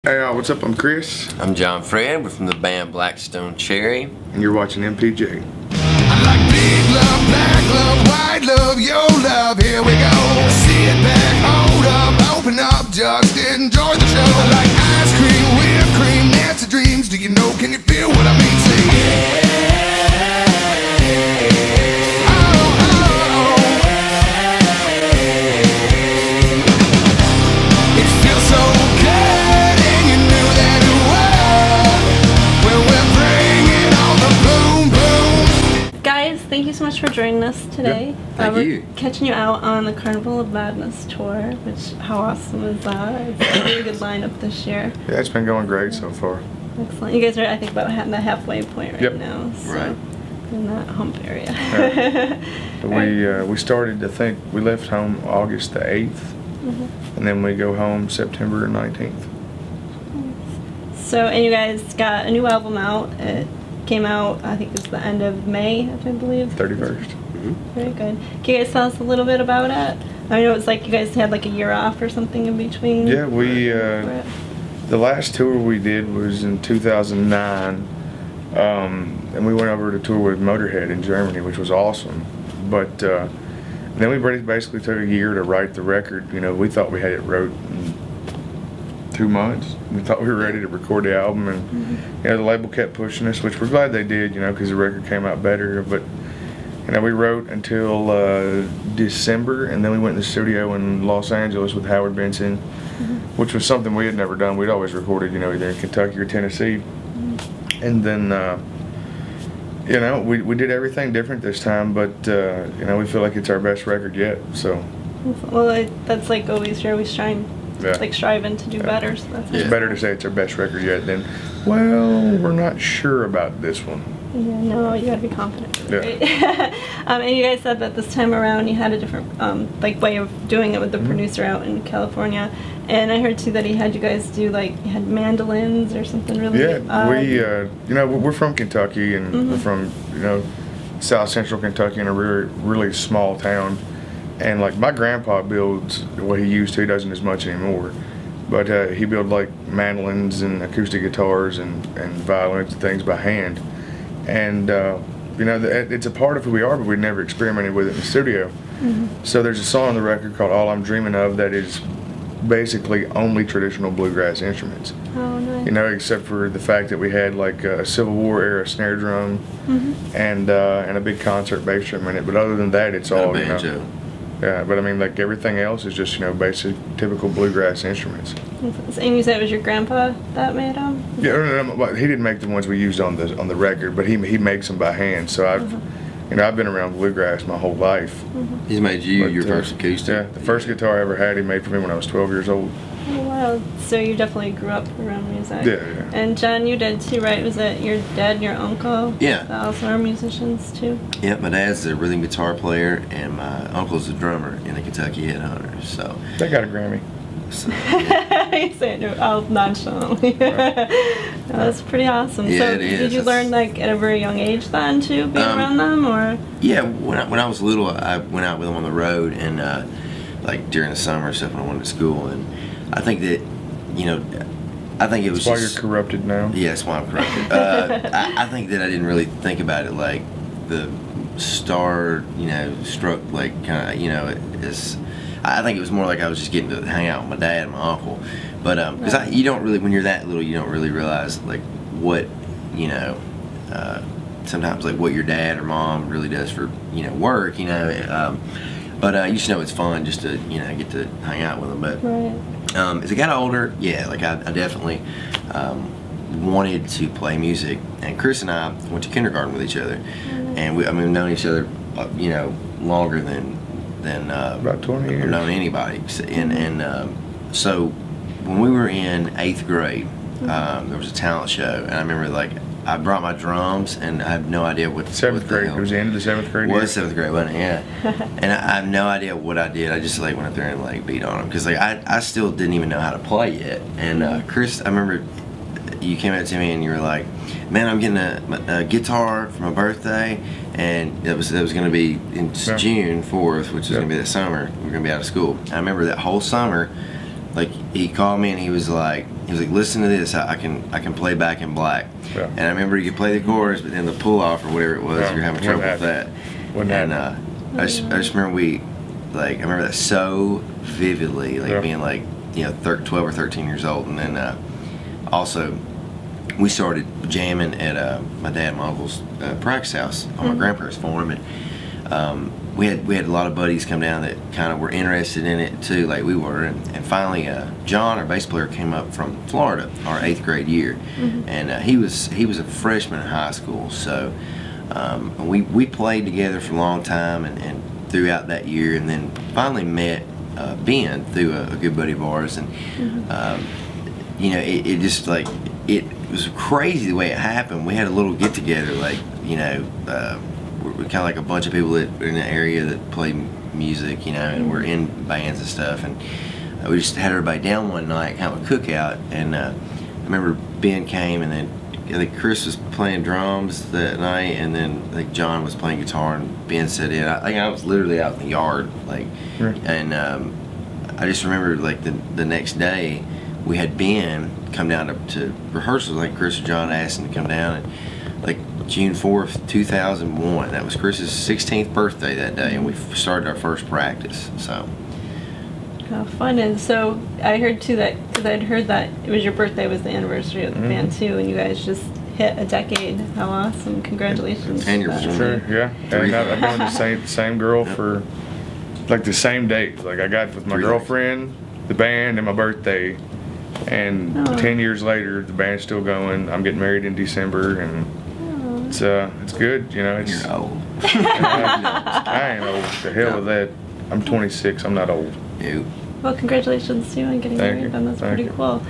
Hey, what's up? I'm Chris. I'm John Fred. We're from the band Blackstone Cherry. And you're watching MPJ. I like big love, black love, white love, your love, here we go. Sit back, hold up, open up, just enjoy the show. I like ice cream, whipped cream, that's the dreams. Do you know, can you feel what I mean? Say yeah. Thank you so much for joining us today. Thank you. We're catching you out on the Carnival of Madness Tour, which, how awesome is that? It's a really good lineup this year. Yeah, it's been going great so far. Excellent. You guys are, I think, about the halfway point right now. So right. In that hump area. Yeah. We started, I think, we left home August the 8th, and then we go home September 19th. So, and you guys got a new album out. It came out, I think it was the end of May, I believe. 31st. Very good. Can you guys tell us a little bit about it? I know it's like you guys had like a year off or something in between. Yeah, the last tour we did was in 2009, and we went over to tour with Motorhead in Germany, which was awesome. But then we basically took a year to write the record. You know, we thought we had it wrote in 2 months. We thought we were ready to record the album, and you know, the label kept pushing us, which we're glad they did, you know, because the record came out better. But you know, we wrote until December, and then we went in the studio in Los Angeles with Howard Benson, which was something we had never done. We'd always recorded, you know, either in Kentucky or Tennessee. And then you know, we did everything different this time, but you know, we feel like it's our best record yet. So well, that's like always, you're always trying. Yeah. Like striving to do better. So that's it's better to say it's our best record yet than, well, we're not sure about this one. Yeah, no, you gotta be confident. Yeah. Right? And you guys said that this time around you had a different like way of doing it with the producer out in California, and I heard too that he had you guys do like, you had mandolins or something really. Yeah, we you know, we're from Kentucky, and we're from, you know, South Central Kentucky in a really small town. And like my grandpa builds what he used to, he doesn't as much anymore, but he built like mandolins and acoustic guitars and violins and things by hand. And you know, it's a part of who we are, but we never experimented with it in the studio. So there's a song on the record called All I'm Dreaming Of that is basically only traditional bluegrass instruments. Oh, nice. You know, except for the fact that we had like a Civil War era snare drum and a big concert bass drum in it. But other than that, it's all, you know. Yeah, but I mean, like everything else is just, you know, basic, typical bluegrass instruments. And you said it was your grandpa that made them? Yeah, no, he didn't make the ones we used on the record, but he makes them by hand. So you know, I've been around bluegrass my whole life. He's made you your first acoustic. Yeah, the first guitar I ever had, he made for me when I was 12 years old. Oh, wow. So you definitely grew up around music. Yeah, yeah. And John, you did too, right? Was it your dad and your uncle? Yeah. That also are musicians too? Yeah, my dad's a rhythm guitar player, and my uncle's a drummer in the Kentucky Headhunters. So They got a Grammy. So, yeah. You say it all nonchalantly. No, that's pretty awesome. Yeah, so it is. Did you learn like at a very young age then too, being around them, or? Yeah, when I was little, I went out with them on the road, and like during the summer and stuff when I went to school, and I think that, you know, I think it was That's why you're corrupted now? Yeah, that's why I'm corrupted. I think that I didn't really think about it like the star, you know, stroke, like kind of, you know, I think it was more like I was just getting to hang out with my dad and my uncle. But because you don't really, when you're that little, you don't really realize like what, you know, sometimes like what your dad or mom really does for, you know, work, you know. But you just know it's fun just to, you know, get to hang out with them. But as I got older, yeah, like I definitely wanted to play music. And Chris and I went to kindergarten with each other, and we've known each other, you know, longer than about 20 years. Known anybody. And so when we were in 8th grade, there was a talent show, and I remember like I brought my drums, and I have no idea what. 7th grade. It was the end of the 7th grade. It was 7th grade, wasn't it? Yeah. And I have no idea what I did. I just like went up there and like beat on them, because like I still didn't even know how to play yet. And Chris, I remember you came up to me and you were like, "Man, I'm getting a guitar for my birthday," and it was going to be in June 4th, which is going to be that summer. We're going to be out of school. I remember that whole summer, like he called me and he was like, he was like, listen to this, I can play Back in Black. Yeah. And I remember you could play the chorus, but then the pull off or whatever it was, Yeah, you're having trouble with that. And I just remember I remember that so vividly, like being like, you know, 12 or 13 years old. And then also we started jamming at my dad and my uncle's practice house on my grandparents' farm, and we had a lot of buddies come down that kind of were interested in it too, like we were. And finally, John, our bass player, came up from Florida our 8th grade year, and he was a freshman in high school. So we played together for a long time, and throughout that year, and then finally met Ben through a good buddy of ours, and you know, it just like it was crazy the way it happened. We had a little get together, like, you know, we're kind of like a bunch of people that are in the area that play music, you know, and we're in bands and stuff, and we just had everybody down one night, kind of a cookout, and I remember Ben came, and then I think Chris was playing drums that night, and then I think John was playing guitar, and Ben set in. I think I was literally out in the yard, like, and I just remember like the next day we had Ben come down to rehearsals. Like Chris and John asked him to come down, and like June 4th, 2001. That was Chris's 16th birthday that day, and we started our first practice. So. How fun. And so I heard too that, because I'd heard that it was your birthday was the anniversary of the band too, and you guys just hit a decade. How awesome. Congratulations. 10 years. Sure, yeah. And I've known the same girl for like the same date. Like I got with my girlfriend, the band, and my birthday. And 10 years later, the band's still going. I'm getting married in December, and it's good, you know. It's You're old. I ain't old. The hell with that. I'm 26. I'm not old. Ew. Well, congratulations to you on getting married, and that's pretty cool.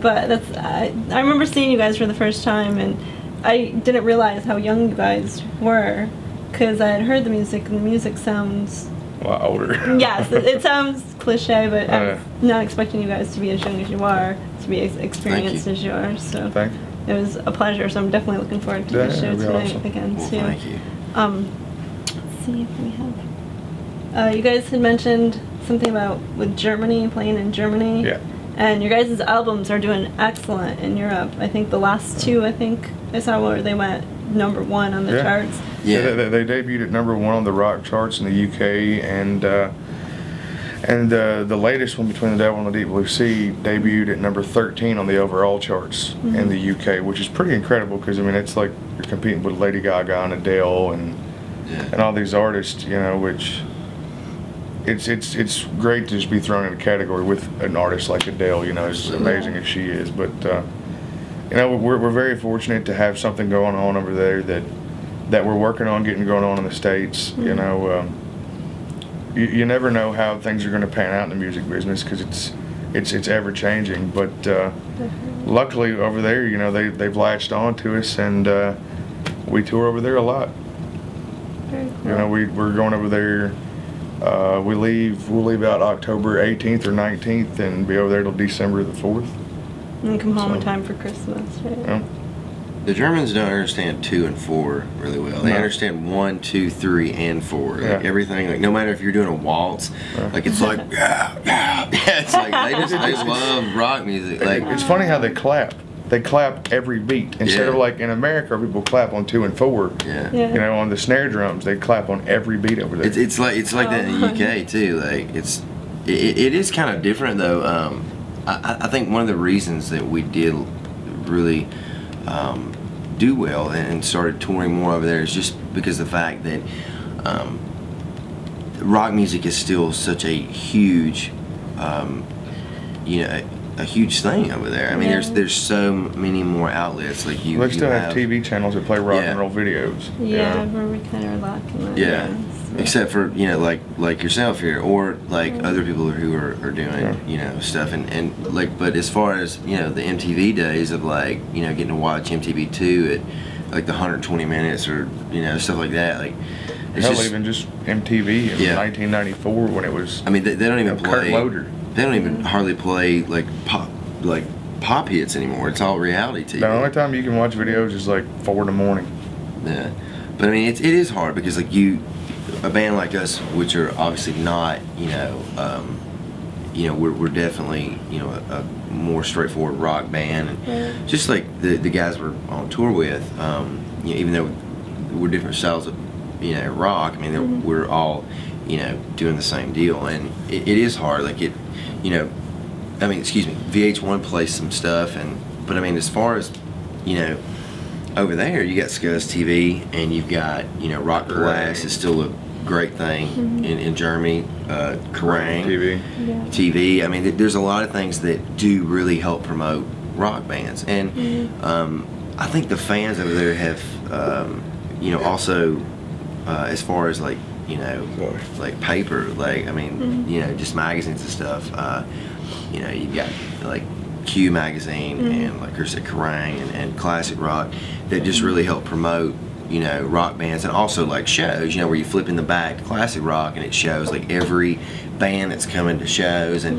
But I remember seeing you guys for the first time, and I didn't realize how young you guys were, because I had heard the music, and the music sounds a lot older. Yes, it sounds cliche, but I'm not expecting you guys to be as young as you are, to be as experienced as you are. So thank you. It was a pleasure. So I'm definitely looking forward to the show tonight again too. Thank you. Let's see if we have. You guys had mentioned something about with Germany, playing in Germany. Yeah. And your guys' albums are doing excellent in Europe. I think the last two, I saw where they went #1 on the charts. Yeah, they debuted at #1 on the rock charts in the UK, and the latest one, Between the Devil and the Deep Blue Sea, debuted at #13 on the overall charts in the UK, which is pretty incredible, because I mean it's like you're competing with Lady Gaga and Adele and all these artists, you know, which it's great to just be thrown in a category with an artist like Adele, you know, as amazing as she is. But you know, we're very fortunate to have something going on over there that we're working on getting going on in the States. You know, you never know how things are going to pan out in the music business, because it's ever changing. But luckily over there, you know, they've latched on to us, and we tour over there a lot. Very cool. You know, we're going over there. We'll leave out October 18th or 19th and be over there till December the 4th. And come home in time for Christmas, right? Yeah. The Germans don't understand 2 and 4 really well. They understand 1, 2, 3, and 4. Like everything, like no matter if you're doing a waltz, like it's like it's like they love rock music. Like it's funny how they clap. They clap every beat instead of like in America, people clap on 2 and 4. You know, on the snare drums, they clap on every beat over there. It's like that in the UK too. Like it is kind of different though. I think one of the reasons that we did really do well and started touring more over there is just because of the fact that rock music is still such a huge, you know, a huge thing over there. I mean, there's so many more outlets. Like they still have TV channels that play rock and roll videos. Yeah, where we kind of locking that. Except for, you know, like yourself here, or like other people who are doing you know, stuff, and like, but as far as, you know, the MTV days of, like, you know, getting to watch MTV2 at like the 120 minutes or, you know, stuff like that, like it's even just MTV in 1994 when it was. I mean, they don't even play. Kurt Loder. They don't even hardly play like pop hits anymore. It's all reality TV. The only time you can watch videos is like 4 in the morning. Yeah, but I mean, it is hard because like a band like us, which are obviously not, you know, we're definitely, you know, more straightforward rock band, and just like the guys we're on tour with. You know, even though we're different styles of rock, I mean we're all doing the same deal, and it is hard. Like I mean, excuse me, VH1 plays some stuff, but I mean, as far as over there, you got Scuzz TV, and you've got Rock Glass is still a great thing in Germany. Kerrang TV. I mean, there's a lot of things that do really help promote rock bands, and I think the fans over there have also as far as like like paper, like I mean just magazines and stuff. You've got like Q magazine and like I said, Kerrang and Classic Rock that just really help promote rock bands, and also like shows where you flip in the back to Classic Rock and it shows like every band that's coming to shows, and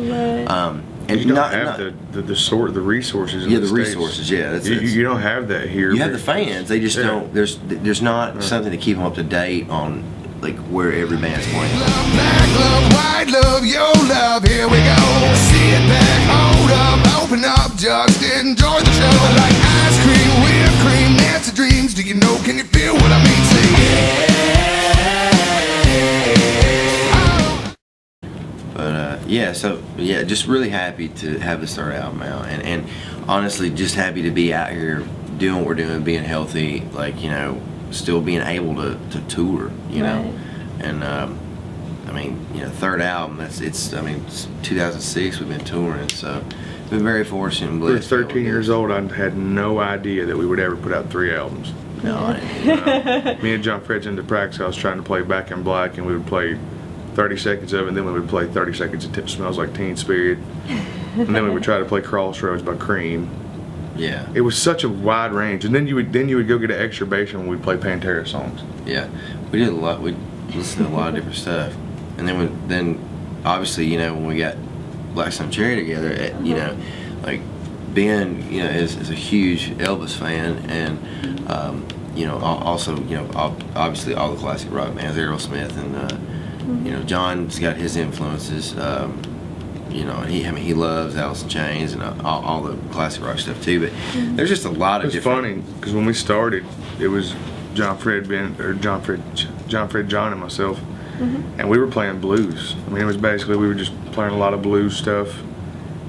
and you don't have the resources. Yeah, the resources. Yeah, you don't have that here. You have the fans. They just don't. There's not something to keep them up to date on, like where every band's playing. Love, black love, white love, your love, here we go. Sit back, hold up, open up, just enjoy the show. Like ice cream, whipped cream, that's the dreams. Do you know, can you feel what I mean? Say yeah. But yeah, so yeah, just really happy to have this third album out, and honestly just happy to be out here doing what we're doing, being healthy, like still being able to tour, and I mean, third album. It's 2006. We've been touring, so been very fortunate and blessed. We were 13 years old. I had no idea that we would ever put out 3 albums. No, I didn't. Me and John Fred's into practice. I was trying to play Back in Black, and we would play 30 seconds of it, and then we would play 30 seconds of It Smells Like Teen Spirit, and then we would try to play Crossroads by Cream. Yeah. It was such a wide range, and then you would go get an extra bass when we'd play Pantera songs. Yeah, we did a lot. We listened to a lot of different stuff, and then obviously when we got Black Stone Cherry together, like Ben is a huge Elvis fan, and also obviously all the classic rock bands, Aerosmith, and John's got his influences. And he loves Alice in Chains and all the classic rock stuff too. But there's just a lot of different. It's funny because when we started, it was John, John, and myself, and we were playing blues. I mean, it was basically we were just playing a lot of blues stuff.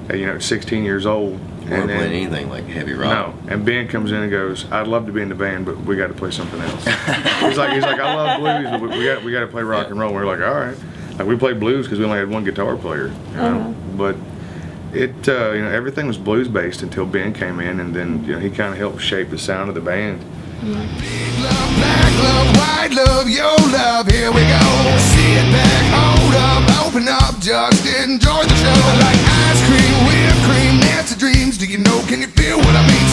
At 16 years old. We weren't playing anything like heavy rock. No, and Ben comes in and goes, "I'd love to be in the band, but we got to play something else." he's like, I love blues, but we got to play rock and roll. We're like, all right. Like we played blues because we only had one guitar player, but it everything was blues based until Ben came in, and then he kind of helped shape the sound of the band. Big love, black love, white love, your love, here we go. Sit back, hold up, open up, just enjoy the show. Like ice cream, whipped cream, that's the dreams. Do you know, can you feel what I mean?